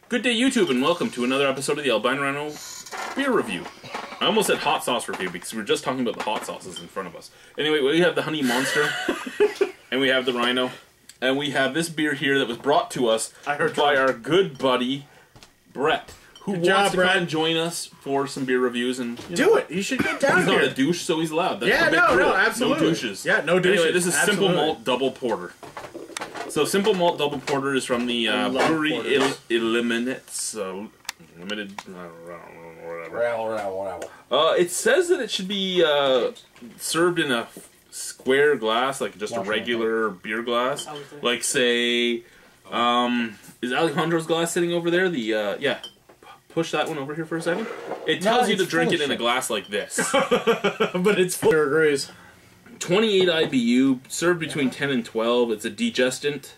Good day, YouTube, and welcome to another episode of the Albino Rhino beer review. I almost said hot sauce review because we were just talking about the hot sauces in front of us. Anyway, we have the Honey Monster, and we have the Rhino, and we have this beer here that was brought to us by our good buddy, Brett, who wants to come and join us for some beer reviews. And do it. You should get down here. He's not a douche, so he's loud. That's no, absolutely. No douches. Yeah, no douches. Anyway, this is Simple Malt Double Porter. So Simple Malt Double Porter is from the brewery Eliminates Limited, whatever. It says that it should be served in a square glass, like just a regular beer glass. Like say, is Alejandro's glass sitting over there? The yeah. Push that one over here for a second. It tells you to drink it in a glass like this. But it's full. Agrees. 28 IBU, served between 10 and 12. It's a degestant,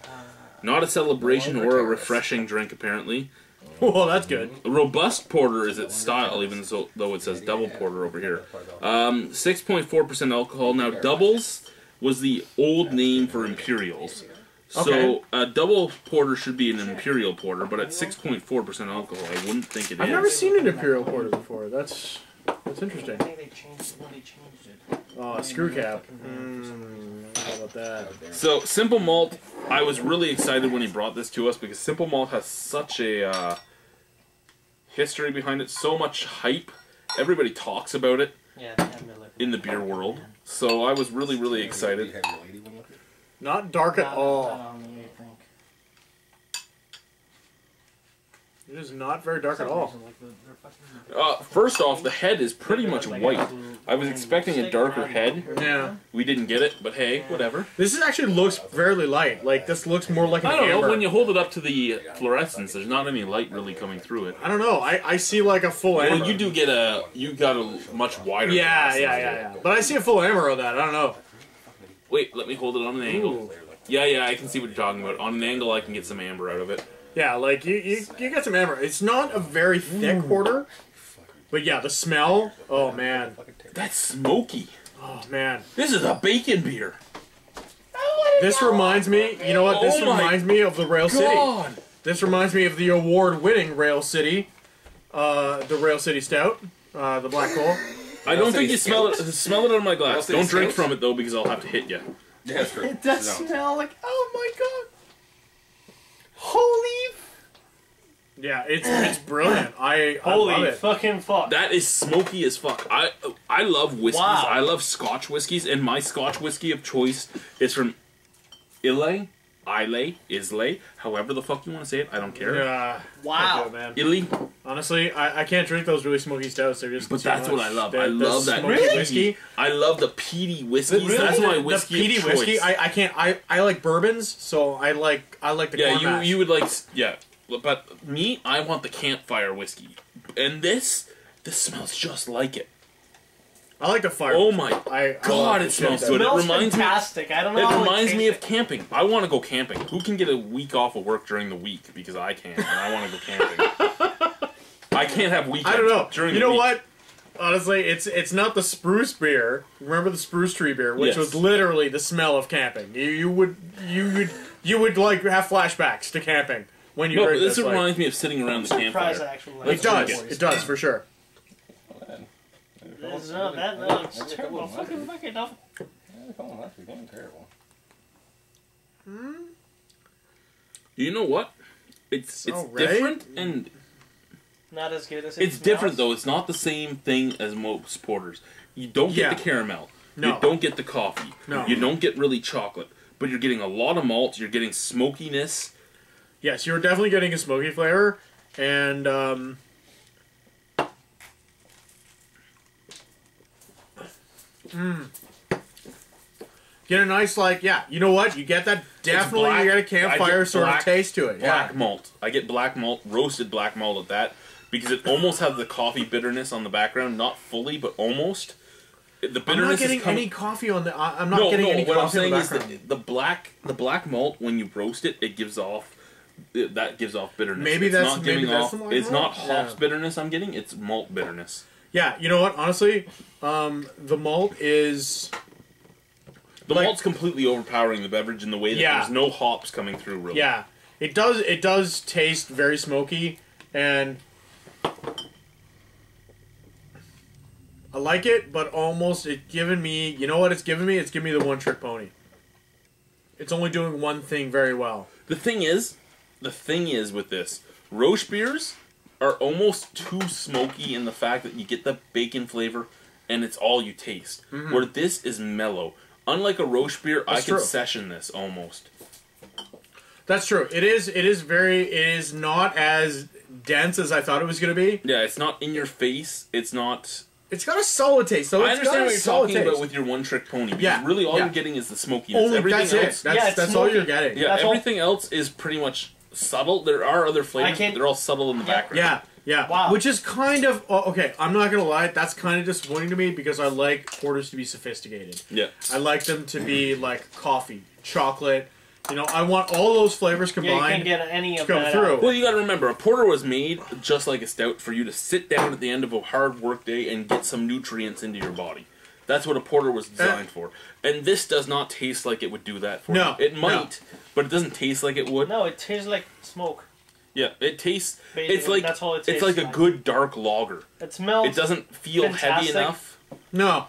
not a celebration or a refreshing drink, apparently. Well, that's good. A robust porter is its style, even though it says double porter over here. 6.4% alcohol. Now, doubles was the old name for imperials. So, a double porter should be an imperial porter, but at 6.4% alcohol, I wouldn't think it is. I've never seen an imperial porter before. That's interesting. I think they changed it. Oh, a screw cap. How about that? So, Simple Malt, I was really excited when he brought this to us because Simple Malt has such a history behind it, so much hype. Everybody talks about it in the beer world. So, I was really, really excited. Not dark at all. It is not very dark at all. First off, the head is pretty much white. I was expecting a darker head. Yeah. We didn't get it, but hey, whatever. This actually looks fairly light. Like, this looks more like an I don't know, amber. when you hold it up to the fluorescence, there's not any light really coming through it. I don't know. I see like a full amber. Well, you got a much wider Yeah, glass. yeah. But I see a full amber on that. I don't know. Wait, let me hold it on an angle. Ooh. Yeah, I can see what you're talking about. On an angle, I can get some amber out of it. Yeah, like, you got some amber. It's not a very thick porter. But yeah, the smell, oh man. That's smoky. Oh man. This is a bacon beer. This reminds me, you know what, this reminds me of the Rail City. This reminds me of the award-winning Rail City. The Rail City Stout. The Black Hole. I don't think you smell it. Smell it on my glass. Don't drink from it though, because I'll have to hit you. Yeah, that's true. It does smell like, oh my god. Holy. Yeah, it's brilliant. I Holy love it. fucking fuck. That is smoky as fuck. I love whiskeys. Wow. I love Scotch whiskeys, and my Scotch whiskey of choice is from Islay, however the fuck you want to say it. I don't care. Yeah. Wow. Man. Islay. Honestly, I can't drink those really smoky stouts. They're just. But that's what I love. I The love that smoky whiskey. I love the peaty whiskeys. Really? That's my whiskey The peaty of choice. whiskey. I can't. I like bourbons, so I like the corn mash. you would like but me, I want the campfire whiskey, and this smells just like it. I like the fire. Oh my god, it smells good. It reminds fantastic. me. I don't know. It reminds me of camping. I want to go camping. Who can get a week off of work during the week? Because I can't, and I want to go camping. I can't have weekends. I don't know. During you the know week. what? Honestly, it's not the spruce beer. Remember the spruce tree beer, which was literally the smell of camping. You would like have flashbacks to camping when you heard this. This reminds me of sitting around the campfire. It does. It does for sure. It's not that. No, it's terrible. Fucking fuck it up. You know what? It's different and. Not as good as it's different though. It's not the same thing as most porters. You don't get the caramel. No. You don't get the coffee. No. You don't get really chocolate. But you're getting a lot of malt. You're getting smokiness. Yes, you're definitely getting a smoky flavor, and get a nice you know what? You get that definitely. You get a campfire sort of taste to it. Black malt. I get black malt, roasted black malt at that. Because it almost has the coffee bitterness on the background, not fully, but almost. The bitterness I'm not getting any coffee on the. I'm not getting any what coffee I'm saying on is the black malt when you roast it, it gives off bitterness. Maybe it's that's not giving off. It's malt? not hops bitterness I'm getting. It's malt bitterness. Yeah, you know what? Honestly, the malt is. The malt's completely overpowering the beverage in the way that there's no hops coming through. Really. Yeah. It does taste very smoky, and I like it, but almost it's giving me, you know what it's giving me? It's giving me the one-trick pony. It's only doing one thing very well. The thing is with this, Roche beers are almost too smoky in the fact that you get the bacon flavor and it's all you taste. Mm-hmm. Where this is mellow. Unlike a Roche beer, That's I can true. session this almost. That's true. It is not as dense as I thought it was going to be. Yeah, it's not in your face. It's not... It's got a solid taste, though. I understand what you're talking about with your one-trick pony. Because Yeah, really all yeah. you're getting is the smokiness. Only Everything that's else, it. That's all you're getting. Yeah, That's everything else is pretty much subtle. There are other flavors, but they're all subtle in the background. Yeah, yeah. Wow. Which is kind of... okay, I'm not going to lie. That's kind of disappointing to me because I like porters to be sophisticated. Yeah. I like them to be like coffee, chocolate. You know, I want all those flavors Yeah, you combined can't get any to of come that through. out. Well, you got to remember, a porter was made just like a stout for you to sit down at the end of a hard work day and get some nutrients into your body. That's what a porter was designed for. And this does not taste like it would do that for No, you. It might, but it doesn't taste like it would. No, it tastes like smoke. Yeah, it tastes... Basically, It's like that's all it it's tastes like a like. good dark lager. It smells. It doesn't feel heavy fantastic. enough. No.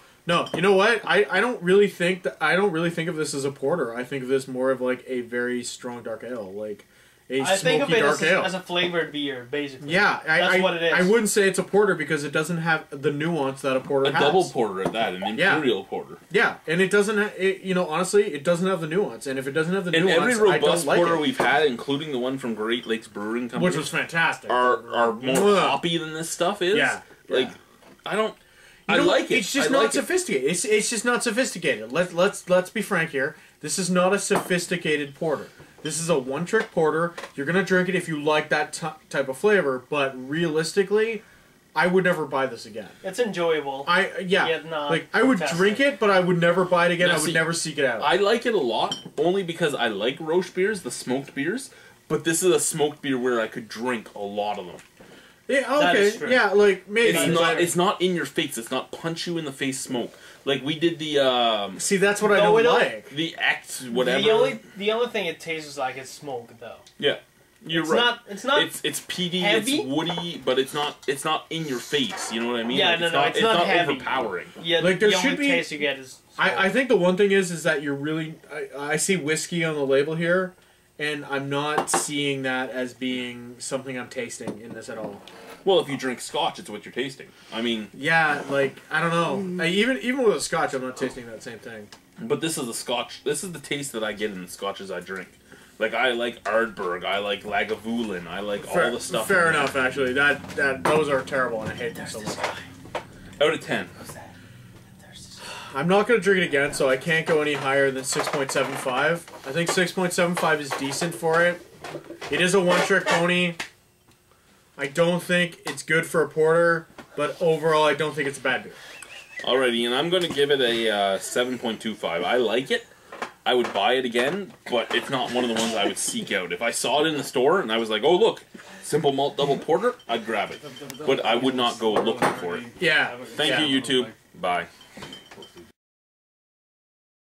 You know what? I don't really think of this as a porter. I think of this more of like a very strong dark ale, like a I think of smoky it dark ale. as a flavored beer, basically. Yeah, That's what it is. I wouldn't say it's a porter because it doesn't have the nuance that a porter A has. double porter at that, an imperial porter. Yeah, and it doesn't. Honestly, it doesn't have the nuance. And if it doesn't have the And nuance, every I don't robust like porter it. we've had, including the one from Great Lakes Brewing Company, Which was fantastic. are more Mwah. hoppy than this stuff is. Yeah, Like, yeah. I don't... You I know, like it. It's just I not like it. sophisticated. It's just not sophisticated. Let's be frank here. This is not a sophisticated porter. This is a one-trick porter. You're gonna drink it if you like that type of flavor, but realistically, I would never buy this again. It's enjoyable. Yet not like I would fantastic. drink it, but I would never buy it again. Now, I would see, never seek it out. I like it a lot, only because I like Roche beers, the smoked beers, but this is a smoked beer where I could drink a lot of them. Yeah, That okay, is true. yeah, like maybe. It's not in your face. It's not punch you in the face smoke. Like we did the See, that's what I No, don't we don't- like. the X whatever. The only thing it tastes like is smoke, though. Yeah, you're It's right. not. It's not. It's peaty, heavy? it's woody, but it's not in your face. You know what I mean? Yeah, like, no, it's not heavy. overpowering. Yeah, Like, there the should only be- taste you get is smoke. I think the one thing is that you're really. I see whiskey on the label here, and I'm not seeing that as being something I'm tasting in this at all. Well, if you drink Scotch, it's what you're tasting. I mean, Yeah, like I don't know. Even with a Scotch, I'm not tasting that same thing. but this is the Scotch. This is the taste that I get in the Scotches I drink. Like I like Ardbeg, I like Lagavulin, I like all the stuff. Fair in there. enough, actually. That those are terrible, and I hate them so much. Out of 10. I'm not going to drink it again, so I can't go any higher than 6.75. I think 6.75 is decent for it. It is a one-trick pony. I don't think it's good for a porter, but overall, I don't think it's a bad beer. Alrighty, and I'm going to give it a 7.25. I like it. I would buy it again, but it's not one of the ones I would seek out. If I saw it in the store and I was like, oh, look, Simple Malt Double Porter, I'd grab it. But I would not go looking for it. Yeah. Thank you, YouTube. Bye.